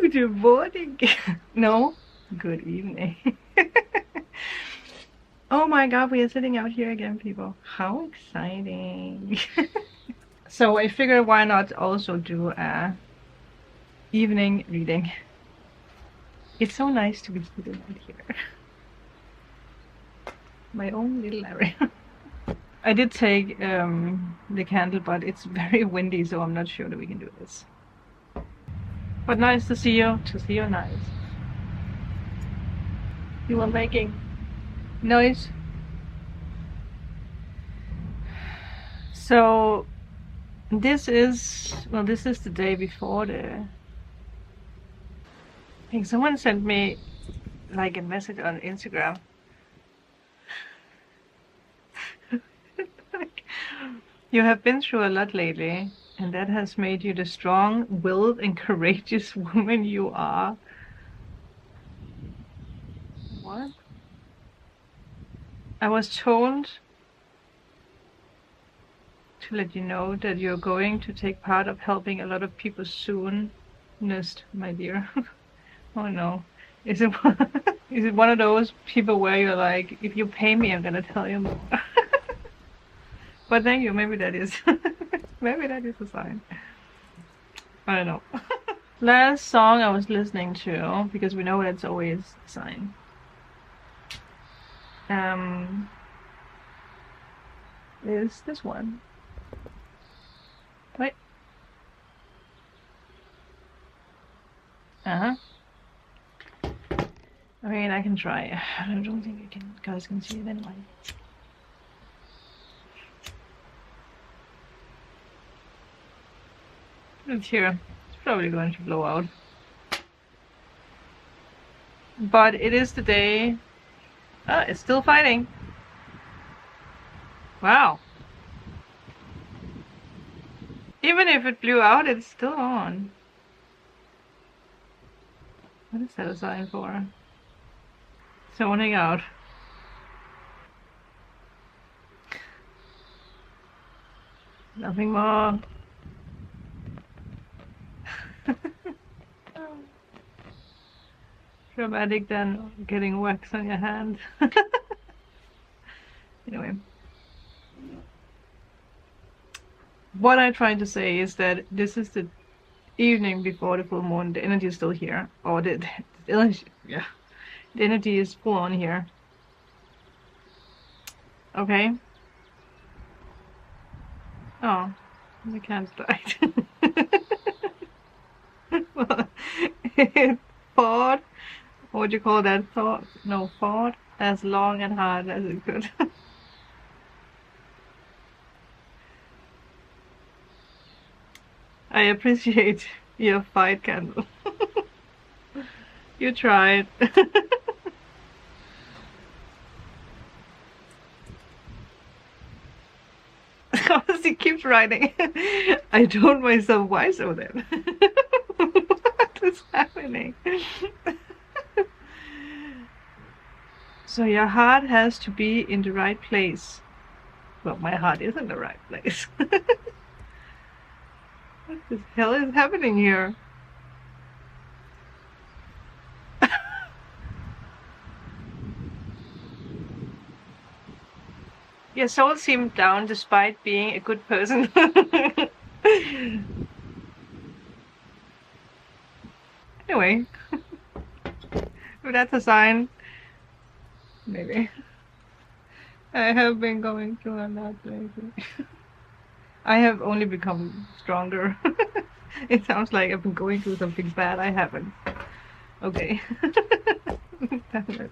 Good morning. No, good evening. Oh my god, we are sitting out here again, people. How exciting. So I figured why not also do a evening reading. It's so nice to be sitting out here. My own little area. I did take the candle, but it's very windy, so I'm not sure that we can do this. But nice to see you. To see you nice. You were making noise. So this is the day before the... I think someone sent me like a message on Instagram. Like, you have been through a lot lately, and that has made you the strong-willed and courageous woman you are. What? I was told to let you know that you're going to take part of helping a lot of people soonest, my dear. Oh no. Is it one of those people where you're like, if you pay me, I'm gonna tell you more? But thank you, maybe that is maybe that is a sign. I don't know. Last song I was listening to, because we know that's always a sign. Is this one. Wait. I mean, I can try. I don't think you guys can see it anyway. It's here. It's probably going to blow out. But it is the day. It's still fighting. Wow. Even if it blew out, it's still on. What is that a sign for? Zoning out. Nothing more. Dramatic than getting wax on your hand. Anyway. What I'm trying to say is that this is the evening before the full moon. The energy is still here. Or the energy, yeah. The energy is full on here. Okay. Oh, the candle died. Well, it fought. What would you call that? Thought? No, fought as long and hard as it could. I appreciate your fight, candle. You tried. He keeps writing. I told myself, why so then? What is happening? So your heart has to be in the right place. Well, my heart is in the right place. What the hell is happening here? Your soul seemed down despite being a good person. Anyway, if that's a sign, maybe. I have been going through a lot lately. I have only become stronger. It sounds like I've been going through something bad. I haven't. Okay. Damn it.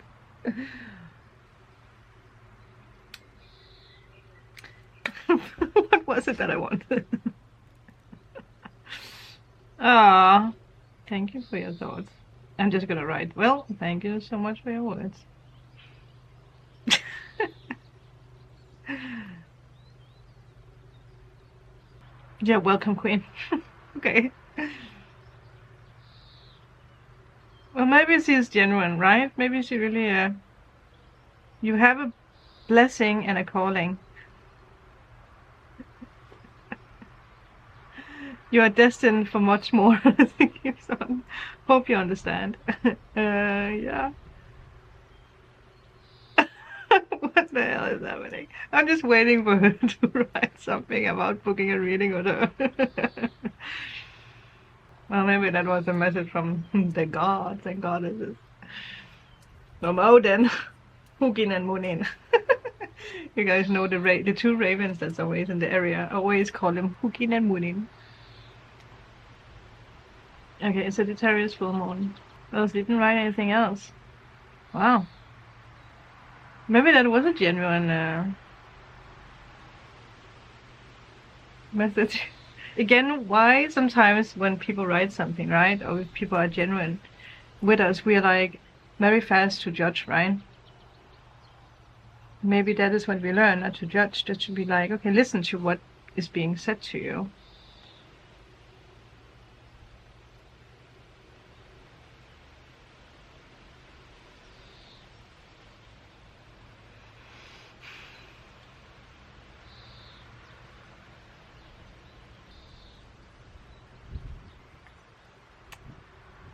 What was it that I wanted? Ah, thank you for your thoughts. I'm just gonna write, well, thank you so much for your words. Yeah, welcome, Queen. Okay. Well, maybe she's genuine, right? Maybe she really, you have a blessing and a calling. You are destined for much more. It keeps on. Hope you understand. Yeah. What the hell is happening? I'm just waiting for her to write something about booking a reading with her. Well, maybe that was a message from the gods and goddesses. From Odin, Hugin and Munin. You guys know the two ravens that's always in the area. I always call them Hugin and Munin. Okay, Sagittarius full moon. Well, didn't write anything else. Wow. Maybe that was a genuine message. Again, why sometimes when people write something, right, or if people are genuine with us, we are like very fast to judge, right? Maybe that is what we learn, not to judge, just to be like, okay, listen to what is being said to you.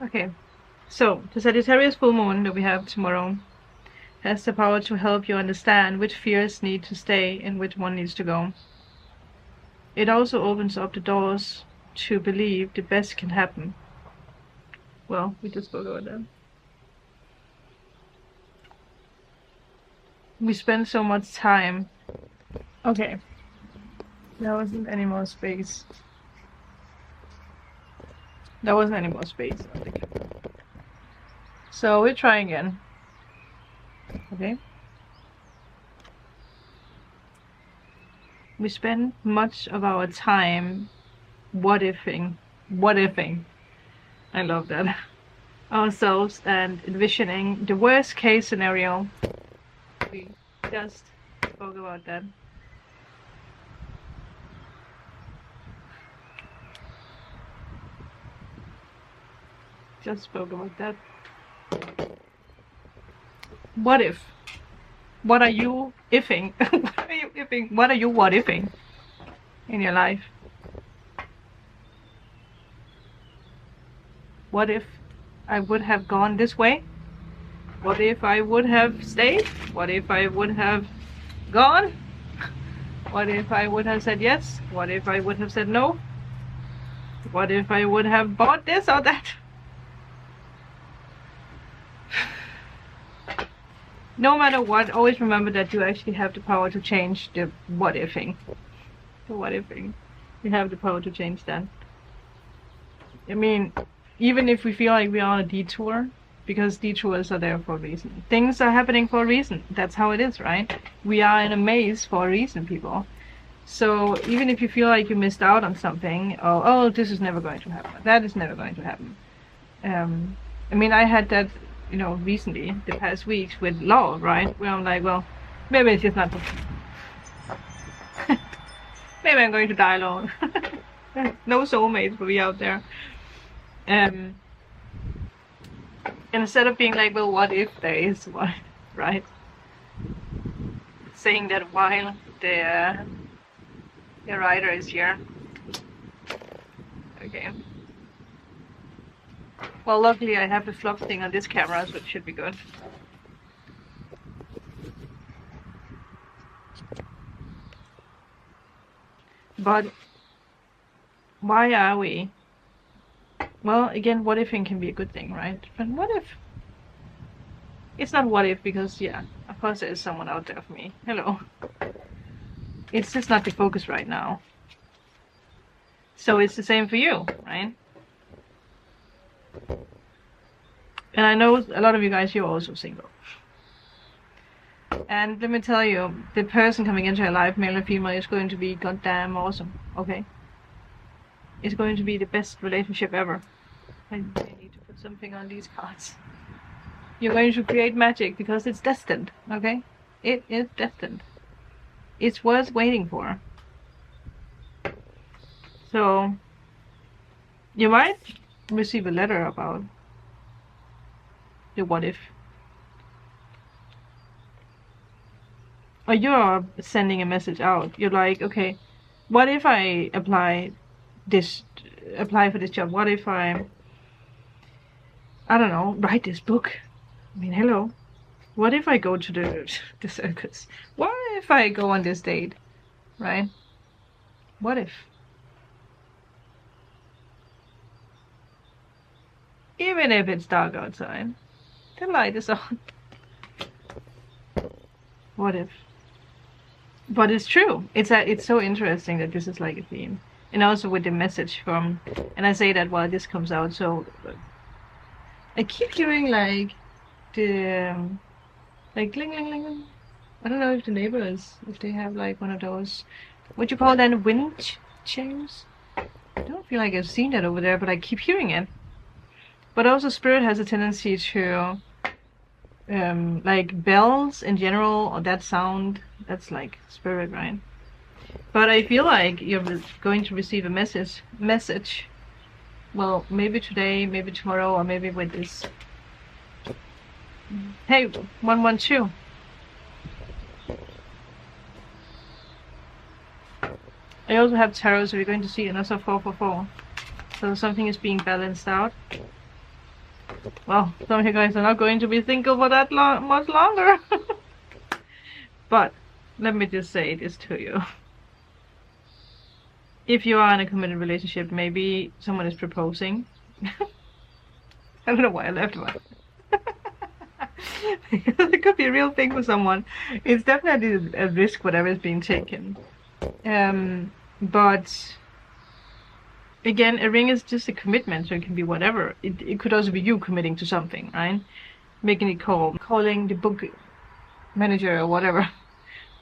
Okay, so the Sagittarius full moon that we have tomorrow has the power to help you understand which fears need to stay and which one needs to go. It also opens up the doors to believe the best can happen. Well, we just spoke about that. We spend so much time. Okay, there wasn't any more space. There wasn't any more space. So we'll try again. Okay. We spend much of our time what-ifing. I love that. Ourselves and envisioning the worst case scenario. We just spoke about that. Just spoke about that. What if? What are you ifing? What are you ifing? What are you what ifing in your life? What if I would have gone this way? What if I would have stayed? What if I would have gone? What if I would have said yes? What if I would have said no? What if I would have bought this or that? No matter what, always remember that you actually have the power to change the what-ifing. The what-ifing. You have the power to change that. I mean, even if we feel like we are on a detour, because detours are there for a reason. Things are happening for a reason. That's how it is, right? We are in a maze for a reason, people. So even if you feel like you missed out on something, or, oh, this is never going to happen, that is never going to happen. I mean, I had that, you know, recently, the past weeks with love, right? Where I'm like, well, maybe it's just not. Maybe I'm going to die alone. No soulmates will be out there. And instead of being like, well, what if there is one, right? Saying that while the writer is here. Okay. Well, luckily I have the flop thing on this camera, so it should be good. But why are we? Well, again, what ifing can be a good thing, right? But what if? It's not what if because, yeah, of course there is someone out there for me. Hello. It's just not the focus right now. So it's the same for you, right? And I know a lot of you guys, you're also single. And let me tell you, the person coming into your life, male or female, is going to be goddamn awesome, okay? It's going to be the best relationship ever. I need to put something on these cards. You're going to create magic because it's destined, okay? It is destined. It's worth waiting for. So, you might receive a letter about the what if. Or you're sending a message out. You're like, okay, what if I apply for this job? What if I I don't know, write this book. I mean, hello. What if I go to the circus? What if I go on this date? Right? What if? Even if it's dark outside, the light is on. What if? But it's true. It's so interesting that this is like a theme. And also with the message from, and I say that while this comes out, so I keep hearing like the like ling ling ling ling. I don't know if the neighbors, if they have like one of those, what you call them, wind chimes. I don't feel like I've seen that over there, but I keep hearing it. But also spirit has a tendency to like bells in general, or that sound, that's like spirit, right? But I feel like you're going to receive a message. Well, maybe today, maybe tomorrow, or maybe with this. Hey, 112. I also have tarot, so we're going to see another 444. So something is being balanced out. Well, some of you guys are not going to be single for that much longer. But let me just say this to you. If you are in a committed relationship, maybe someone is proposing. I don't know why I left one. It could be a real thing for someone. It's definitely a risk, whatever is being taken. But again, a ring is just a commitment, so it can be whatever. It could also be you committing to something, right? Making it calling the book manager or whatever.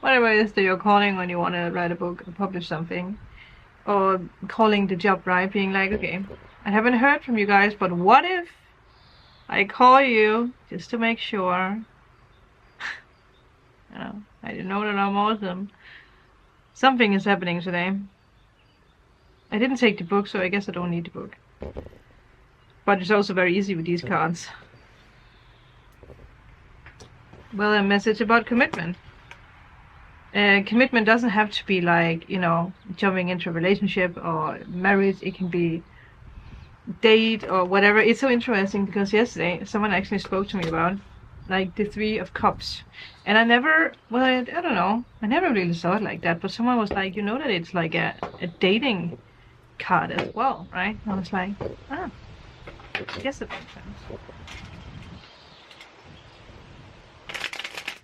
Whatever it is that you're calling when you want to write a book or publish something. Or calling the job, right? Being like, okay, I haven't heard from you guys, but what if I call you just to make sure? You know, I didn't know that I'm awesome. Something is happening today. I didn't take the book, so I guess I don't need the book. But it's also very easy with these cards. Well, a message about commitment. Commitment doesn't have to be like, you know, jumping into a relationship or marriage. It can be date or whatever. It's so interesting because yesterday someone actually spoke to me about like the 3 of Cups, and I never, well, I don't know, I never really saw it like that. But someone was like, you know, that it's like a dating card as well, right? And I was like, ah, yes, it makes sense.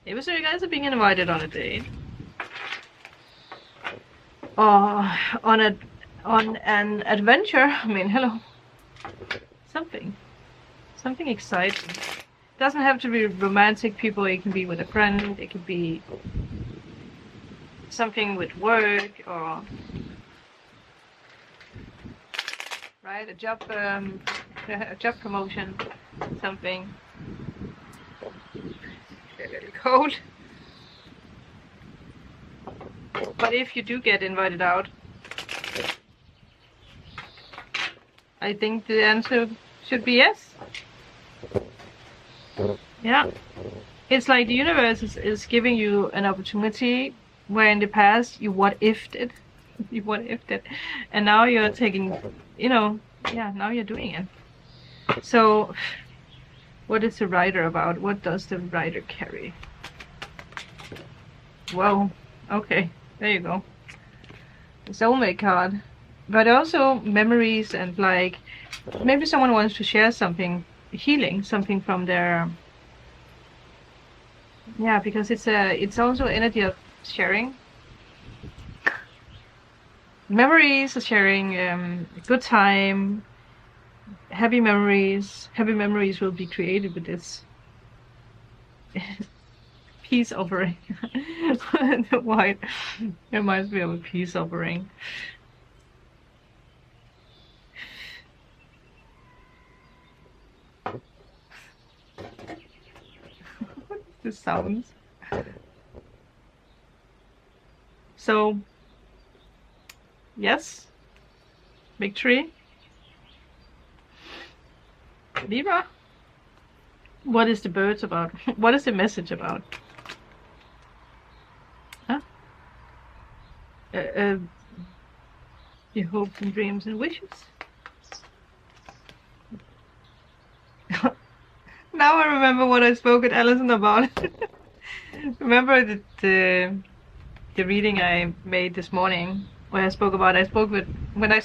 Maybe so you guys are being invited on a date. Or on an adventure. I mean, hello. Something exciting. It doesn't have to be romantic, people. It can be with a friend. It could be something with work, or right, a job promotion, something. A little cold. But if you do get invited out, I think the answer should be yes. Yeah. It's like the universe is giving you an opportunity where in the past you what if'd it. You what if'd it. And now you're taking, you know, yeah, now you're doing it. So, what is the writer about? What does the writer carry? Whoa. Okay. There you go. The soulmate card. But also memories, and like maybe someone wants to share something, healing something from their, yeah, because it's also energy of sharing. Memories, sharing, good time, happy memories. Happy memories will be created with this peace offering. The white reminds me of a peace offering. The sounds. So, yes, victory. Libra. What is the birds about? What is the message about? Huh? Your hopes and dreams and wishes. Now I remember what I spoke with Alison about. Remember the reading I made this morning, where I spoke about what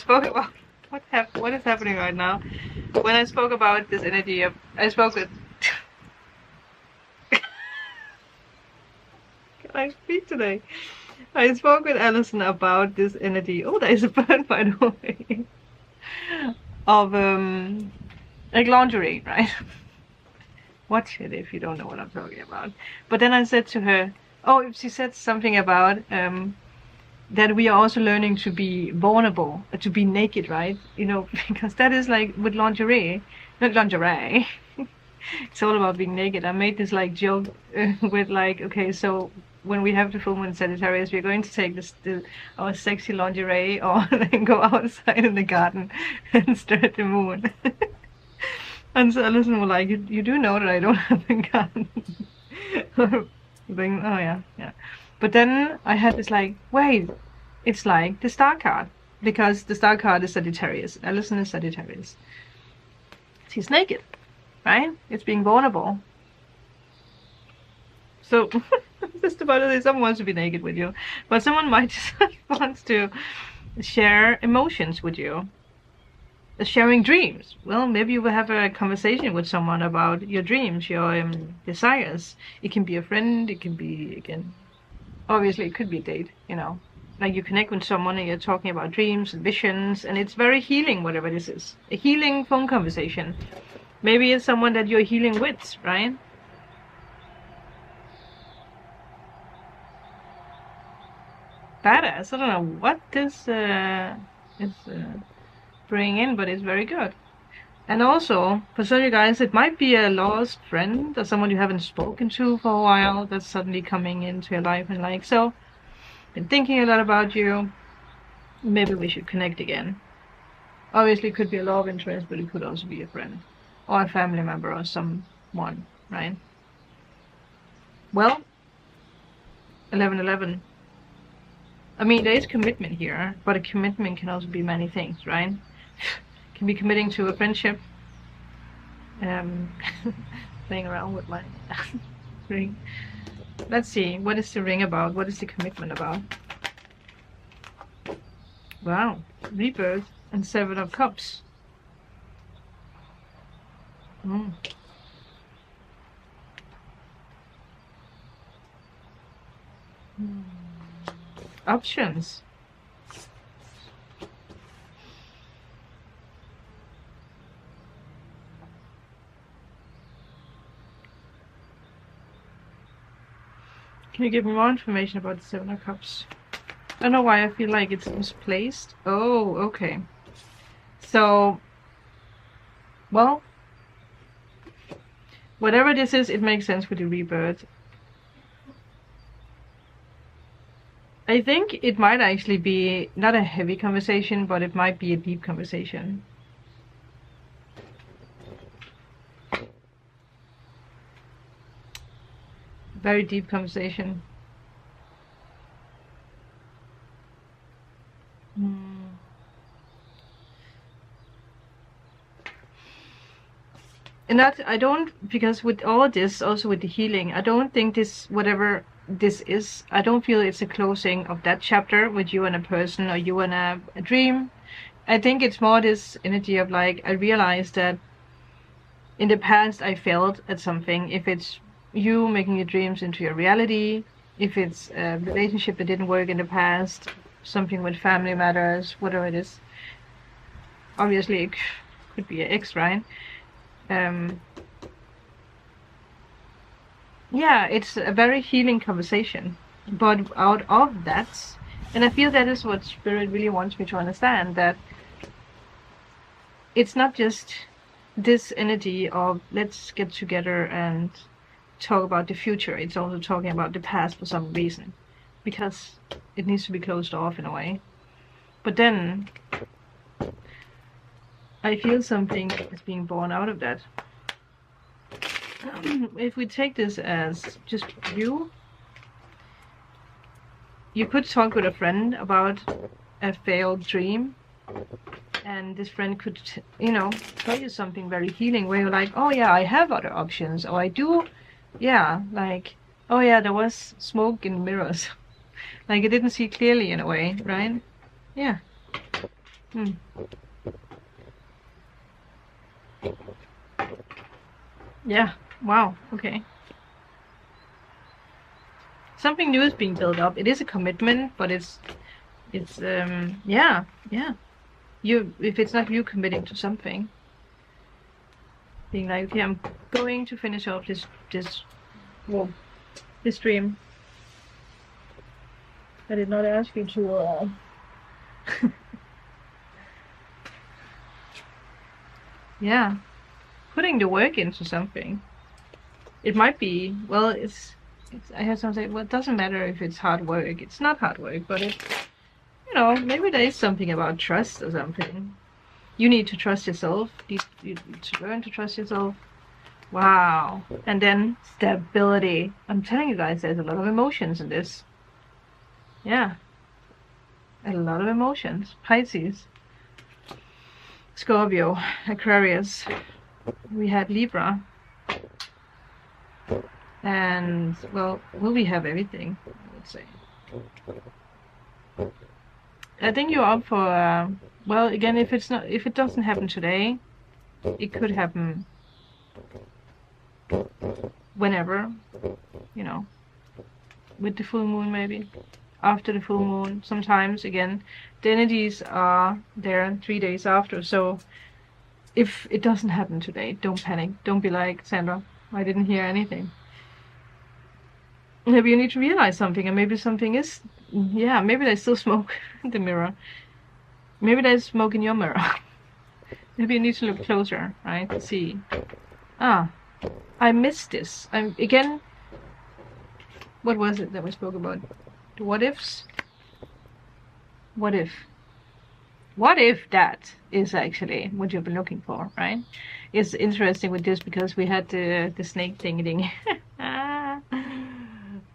is happening right now. When I spoke about this energy of, I spoke with can I speak today? I spoke with Alison about this energy. Oh, there is a bird, by the way. Of like lingerie, right? Watch it if you don't know what I'm talking about. But then I said to her, oh, if she said something about that we are also learning to be vulnerable, to be naked, right? You know, because that is like with lingerie, not lingerie. It's all about being naked. I made this like joke with like, okay, so when we have the full moon Sagittarius, we're going to take our sexy lingerie on and go outside in the garden and stare at the moon. And so Alison was like, you do know that I don't have a garden. Then, oh yeah. But then I had this like, wait, it's like the star card. Because the star card is Sagittarius. Alison is Sagittarius. She's naked, right? It's being vulnerable. So, just about to say someone wants to be naked with you. But someone might just wants to share emotions with you. Sharing dreams. Well, maybe you will have a conversation with someone about your dreams, your desires. It can be a friend, it can be, again, obviously it could be a date, you know. Like you connect with someone and you're talking about dreams and visions, and it's very healing, whatever this is. A healing phone conversation. Maybe it's someone that you're healing with, right? Badass. I don't know what this is bringing in, but it's very good. And also, for some of you guys, it might be a lost friend or someone you haven't spoken to for a while that's suddenly coming into your life and like, so, been thinking a lot about you. Maybe we should connect again. Obviously, it could be a love interest, but it could also be a friend or a family member or someone, right? Well, 11/11. I mean, there is commitment here, but a commitment can also be many things, right? Can be committing to a friendship. Playing around with my ring. Let's see, what is the ring about? What is the commitment about? Wow, rebirth and 7 of Cups. Options. Can you give me more information about the 7 of Cups? I don't know why I feel like it's misplaced. Oh, okay. So, well, whatever this is, it makes sense with the rebirth. I think it might actually be not a heavy conversation, but it might be a deep conversation. Very deep conversation. And that, I don't, because with all this, also with the healing, I don't think this, whatever this is, I don't feel it's a closing of that chapter with you and a person or you and a dream. I think it's more this energy of like, I realized that in the past I failed at something. If it's you making your dreams into your reality, if it's a relationship that didn't work in the past, something with family matters, whatever it is. Obviously it could be an ex, right? Yeah, it's a very healing conversation, but out of that, and I feel that is what Spirit really wants me to understand, that it's not just this energy of let's get together and talk about the future. It's also talking about the past for some reason, because it needs to be closed off in a way. But then I feel something is being born out of that. If we take this as just you could talk with a friend about a failed dream, And this friend could, you know, tell you something very healing where you're like, oh yeah, I have other options, or I do, yeah, like, oh yeah, there was smoke in mirrors. Like I didn't see clearly in a way, right? Yeah. Hmm. Yeah. Wow. Okay. Something new is being built up. It is a commitment, but it's yeah, yeah. You, if it's not you committing to something, being like, okay, I'm going to finish off well, this dream. I did not ask you to yeah, putting the work into something. It might be, well, it's I have something, well, it doesn't matter if it's hard work. It's not hard work, but it, you know, maybe there is something about trust or something. You need to trust yourself. You need to learn to trust yourself. Wow. And then stability. I'm telling you guys, there's a lot of emotions in this. Yeah. A lot of emotions. Pisces, Scorpio, Aquarius. We had Libra. And, well, will we have everything, I would say. I think you're up for, well, again, if it doesn't happen today, it could happen whenever, you know, with the full moon maybe, after the full moon. Sometimes, again, the energies are there 3 days after, so if it doesn't happen today, don't panic. Don't be like, Sandra, I didn't hear anything. Maybe you need to realize something, and maybe something is, yeah, maybe there's still smoke in the mirror. Maybe there's smoke in your mirror. Maybe you need to look closer, right, to see. Ah, I missed this. Again, what was it that we spoke about? The what ifs? What if? What if that is actually what you've been looking for, right? It's interesting with this because we had the snake thing.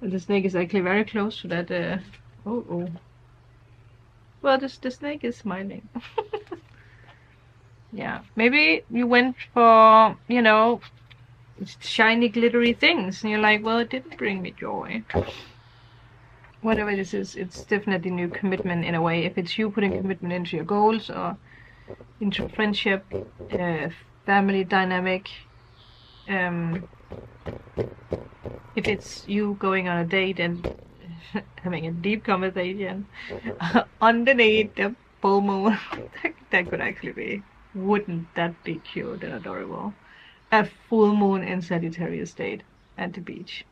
The snake is actually very close to that. Oh. Well, the snake is smiling. Yeah, maybe you went for, you know, shiny, glittery things, and you're like, well, it didn't bring me joy. Whatever this is, it's definitely new commitment in a way. If it's you putting commitment into your goals or into friendship, family dynamic, if it's you going on a date and having a deep conversation underneath the full moon, that could actually be. Wouldn't that be cute and adorable? A full moon in Sagittarius state at the beach.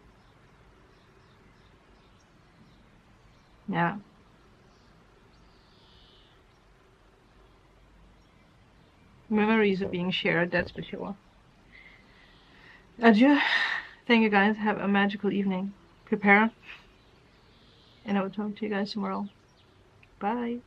Yeah. Memories are being shared, that's for sure. Adieu. Thank you guys. Have a magical evening. Prepare. And I will talk to you guys tomorrow. Bye.